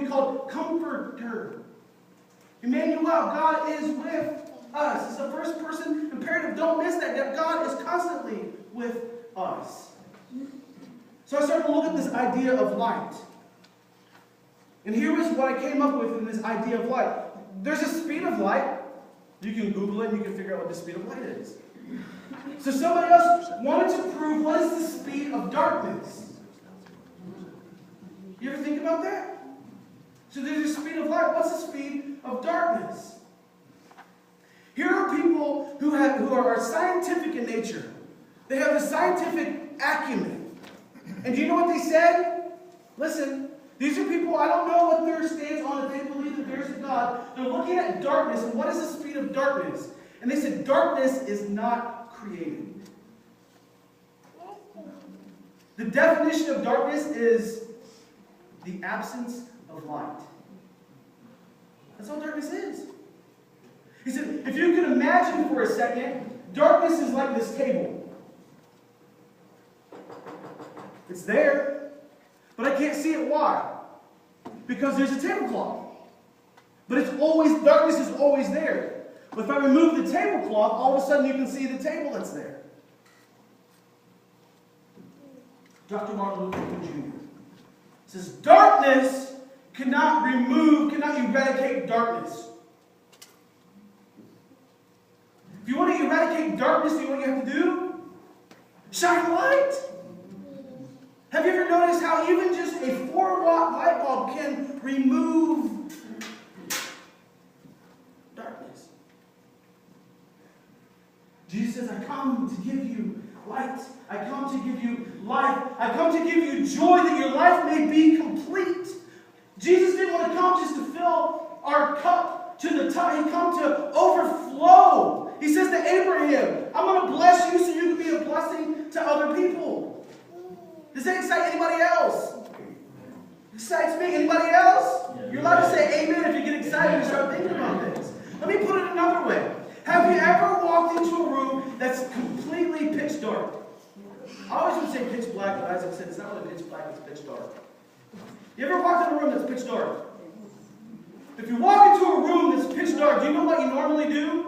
called Comforter. Emmanuel, God is with us. It's a first person imperative. Don't miss that God is constantly with us. So I started to look at this idea of light. And here is what I came up with in this idea of light. There's a speed of light. You can Google it and you can figure out what the speed of light is. So somebody else wanted to prove what is the speed of darkness. You ever think about that? So there's a speed of light. What's the speed of darkness? Here are people who are scientific in nature. They have a scientific acumen. And do you know what they said? Listen, these are people, I don't know what their stance on it. They believe that there's a God. They're looking at darkness, and what is the speed of darkness? And they said darkness is not created. The definition of darkness is the absence of light. That's all darkness is. He said, if you can imagine for a second, darkness is like this table. It's there, but I can't see it. Why? Because there's a tablecloth. But it's always, darkness is always there. But if I remove the tablecloth, all of a sudden you can see the table that's there. Dr. Martin Luther King Jr. says, darkness cannot eradicate darkness. If you want to eradicate darkness, do you know what you have to do? Shine light. Have you ever noticed how even just a 4-watt light bulb can remove darkness? Jesus says, I come to give you light. I come to give you life. I come to give you joy that your life may be complete. Jesus didn't want to come just to fill our cup to the top. He came to overflow. He says to Abraham, I'm going to bless you so you can be a blessing to other people. Does that excite anybody else? It excites me. Anybody else? You're allowed to say amen if you get excited and start thinking about this. Let me put it another way. Have you ever walked into a room that's completely pitch dark? I always would say pitch black, but Isaac said it's not really pitch black, it's pitch dark. You ever walked in a room that's pitch dark? If you walk into a room that's pitch dark, do you know what you normally do?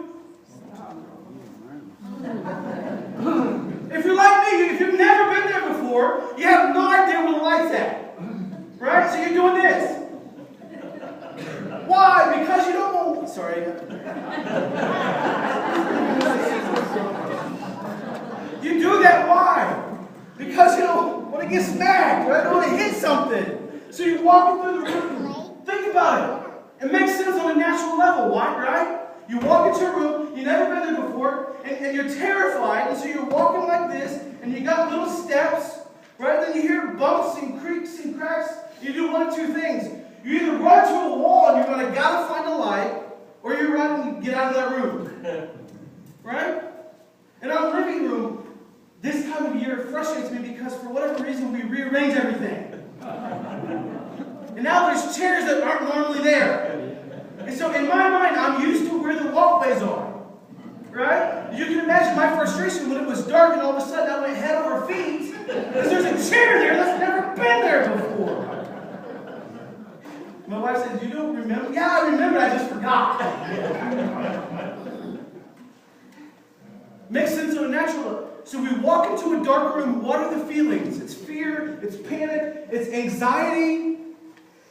If you're like me, if you've never been there before, you have no idea where the light's at. Right? So you're doing this. Why? Because you don't know. Sorry. You do that, why? Because you don't want to get smacked, right? You don't want to hit something. So you're walking through the room. Think about it. It makes sense on a natural level. Why, right? You walk into a room, you've never been there before, and you're terrified, and so you're walking like this, and you got little steps, right? Then you hear bumps and creaks and cracks. You do one of two things. You either run to a wall and you're going to gotta find a light, or you run and get out of that room. Right? In our living room, this time of year frustrates me because for whatever reason we rearrange everything. And now there's chairs that aren't normally there. And so in my mind, I'm used to where the walkways are. Right? You can imagine my frustration when it was dark and all of a sudden I went head over feet because there's a chair there that's never been there before. My wife said, you don't remember? Yeah, I remember, I just forgot. Makes sense on a natural level. So we walk into a dark room, what are the feelings? It's fear, it's panic, it's anxiety.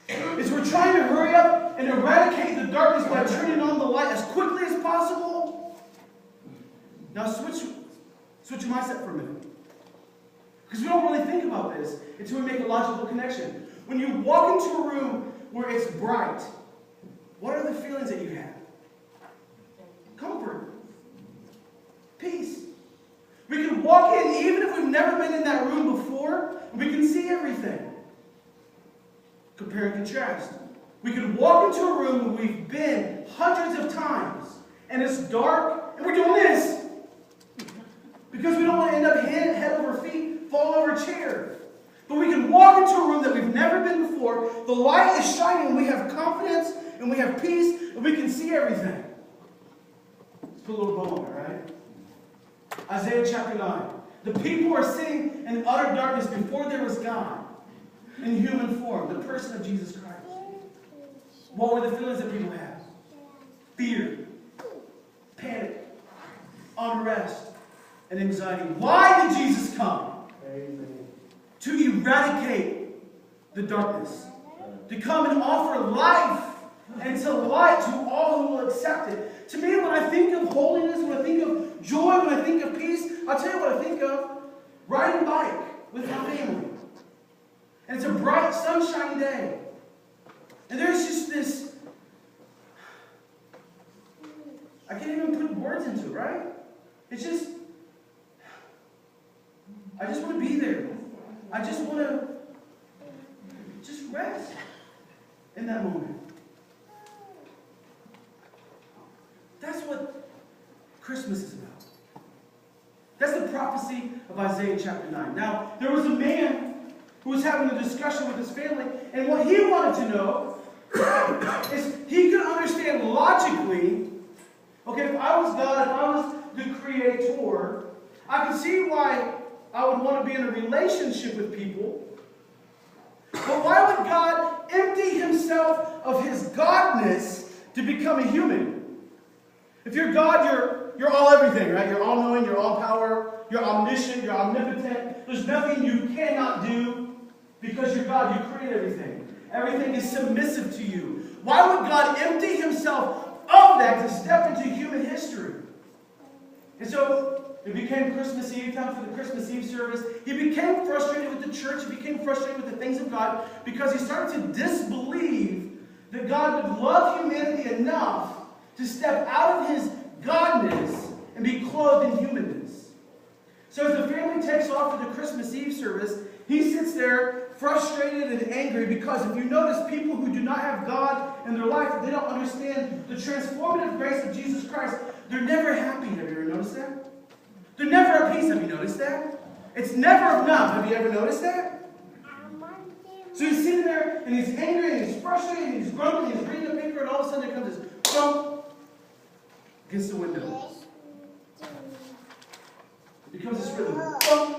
It's we're trying to hurry up and eradicate the darkness by turning on the light as quickly as possible. Now switch your mindset for a minute. Because we don't really think about this until we make a logical connection. When you walk into a room where it's bright, what are the feelings that you have? Comfort. Peace. We can walk in even if we've never been in that room before, and we can see everything. Compare and contrast. We can walk into a room where we've been hundreds of times, and it's dark, and we're doing this. Because we don't want to end up head over feet, fall over a chair. But we can walk into a room that we've never been before, the light is shining, we have confidence, and we have peace, and we can see everything. Let's put a little bow on it, right? Isaiah chapter 9. The people are sitting in utter darkness before there was God in human form, the person of Jesus Christ. What were the feelings that people had? Fear, panic, unrest, and anxiety. Why did Jesus come? Amen. To eradicate the darkness. To come and offer life and to light to all who will accept it. To me, when I think of holiness, when I think of joy, when I think of peace, I'll tell you what I think of. Riding a bike with my family. And it's a bright, sunshiny day. And there's just this, I can't even put words into it, right? It's just, I just want to be there. I just want to just rest in that moment. That's what Christmas is about. That's the prophecy of Isaiah chapter 9. Now, there was a man who was having a discussion with his family, and what he wanted to know is he could understand logically, okay, if I was God, if I was the creator, I could see why I would want to be in a relationship with people. But why would God empty himself of his godness to become a human? If you're God, you're all everything, right? You're all-knowing, you're all-power, you're omniscient, you're omnipotent. There's nothing you cannot do because you're God. You create everything. Everything is submissive to you. Why would God empty himself of that to step into human history? And so it became Christmas Eve, time for the Christmas Eve service. He became frustrated with the church. He became frustrated with the things of God because he started to disbelieve that God would love humanity enough to step out of his godness and be clothed in humanness. So as the family takes off for the Christmas Eve service, he sits there frustrated and angry because if you notice, people who do not have God in their life, they don't understand the transformative grace of Jesus Christ, they're never happy. Have you ever noticed that? They're never at peace. Have you noticed that? It's never enough. Have you ever noticed that? So he's sitting there and he's angry and he's frustrated and he's grumbling and he's reading the paper and all of a sudden there comes this thump against the window. It becomes this rhythm. Thump.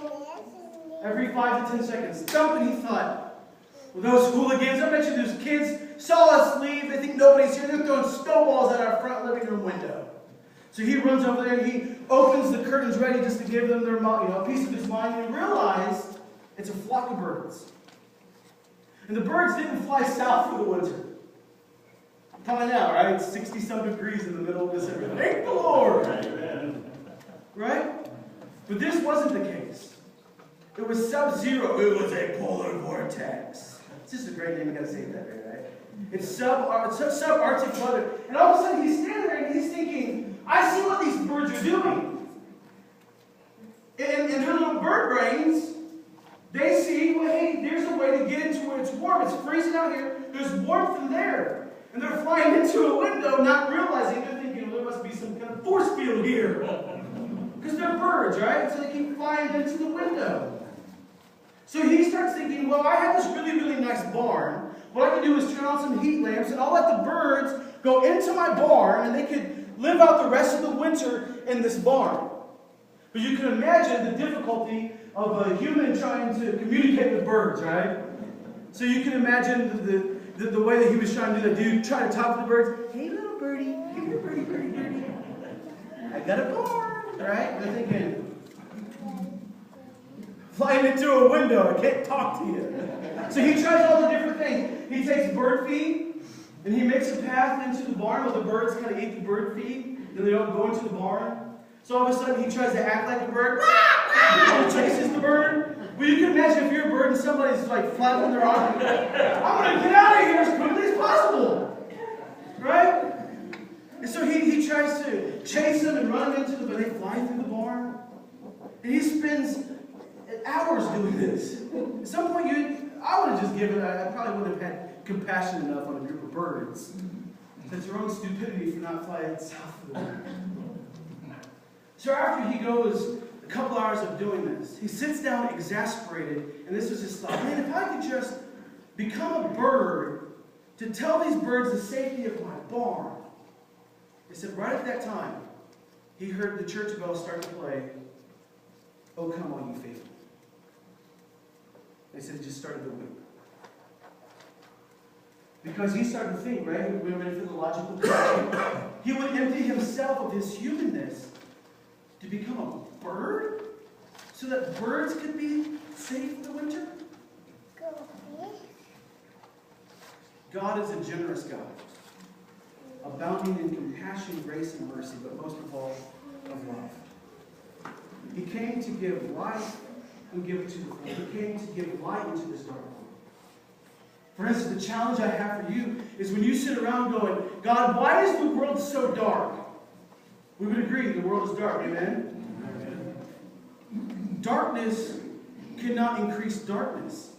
Every 5 to 10 seconds. Thump, and he thought, well, those hooligans, I bet you those kids saw us leave. They think nobody's here. They're throwing snowballs at our front living room window. So he runs over there and he opens the curtains ready just to give them their, a piece of his mind. And he realized it's a flock of birds. And the birds didn't fly south for the winter. Coming out, right? It's 60-some degrees in the middle of December. Thank the Lord! Right? But this wasn't the case. It was sub-zero. It was a polar vortex. It's just a great name. You gotta say that right? It's sub-Arctic weather. And all of a sudden he's standing there and he's thinking, I see what these birds are doing. And their little bird brains, they see, well, hey, there's a way to get into where it's warm. It's freezing out here. There's warmth in there. And they're flying into a window, not realizing, they're thinking, well, there must be some kind of force field here. Because they're birds, right? So they keep flying into the window. So he starts thinking, well, I have this really, really nice barn. What I can do is turn on some heat lamps, and I'll let the birds go into my barn, and they could live out the rest of the winter in this barn. But you can imagine the difficulty of a human trying to communicate with birds, right? So you can imagine the way that he was trying to do that. Dude trying to talk to the birds. Hey, little birdie. Hey, little birdie, birdie, birdie. I got a barn, right? And they're thinking, flying into a window, I can't talk to you. So he tries all the different things. He takes bird feed, and he makes a path into the barn where the birds kind of eat the bird feed, and they don't go into the barn. So all of a sudden he tries to act like a bird. And he chases the bird. Well, you can imagine if you're a bird and somebody's like flapping their arm. I'm going to get out of here as quickly as possible. Right? And so he tries to chase them and run them into the, but they fly through the barn. And he spends hours doing this. At some point, I would have just given, I probably wouldn't have had compassion enough on a group of birds. That's your own stupidity for not flying south of the barn. So after he goes a couple hours of doing this, he sits down exasperated, and this was his thought, man, if I could just become a bird to tell these birds the safety of my barn. He said right at that time, he heard the church bells start to play, "Oh, come all you faithful." They said he just started to weep. Because he started to think, right? We were ready for the logical question. He would empty himself of his humanness to become a bird so that birds could be safe for the winter? God is a generous God, abounding in compassion, grace, and mercy, but most of all, of love. He came to give life and give it to the full. He came to give light into this dark world. For instance, the challenge I have for you is when you sit around going, God, why is the world so dark? We would agree the world is dark, amen? Amen. Darkness cannot increase darkness.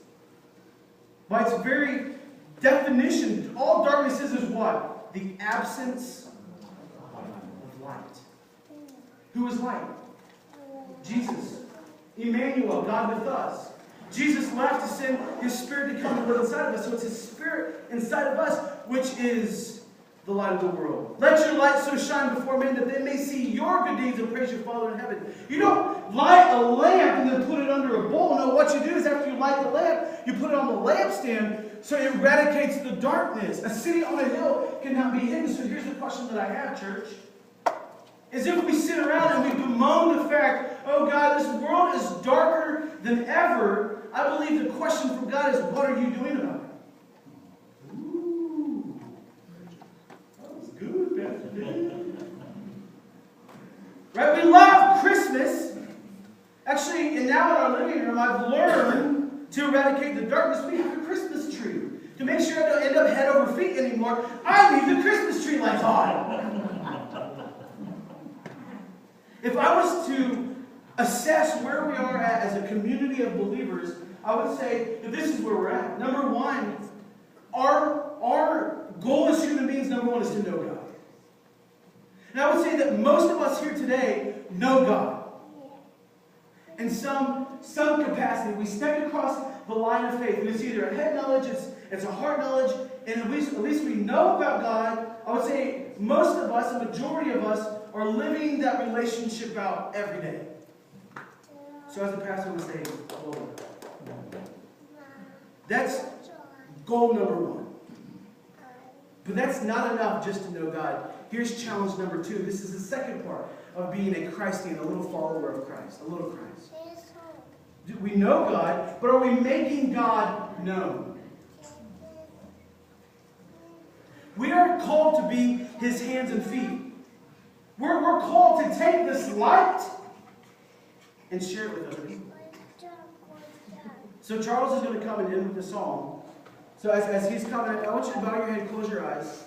By its very definition, all darkness is what? The absence of light. Who is light? Jesus. Emmanuel, God with us. Jesus left to send His Spirit to come and live inside of us. So it's His Spirit inside of us, which is the light of the world. Let your light so shine before men that they may see your good deeds and praise your Father in heaven. You don't light a lamp and then put it under a bowl. No, what you do is after you light the lamp, you put it on the lampstand so it eradicates the darkness. A city on a hill cannot be hidden. So here's the question that I have, church. Is if we sit around and we bemoan the fact, oh God, this world is darker than ever, I believe the question from God is, what are you doing about it? Ooh. That was good, Pastor Dan. Right? We love Christmas. Actually, and now in our living room, I've learned to eradicate the darkness. We have a Christmas tree. To make sure I don't end up head over feet anymore, I leave the Christmas tree lights on. If I was to assess where we are at as a community of believers, I would say that this is where we're at. Number one, our goal as human beings, number one, is to know God. And I would say that most of us here today know God. In some capacity, we step across the line of faith. And it's either a head knowledge, it's a heart knowledge, and at least we know about God. I would say most of us, a majority of us, are living that relationship out every day. So as a pastor would say, Lord. That's goal number one. But that's not enough just to know God. Here's challenge number two. This is the second part of being a Christian, a little follower of Christ, a little Christ. We know God, but are we making God known? We are called to be His hands and feet. We're called to take this light and share it with other people. So Charles is going to come and end with the song. So as he's coming, I want you to bow your head, close your eyes.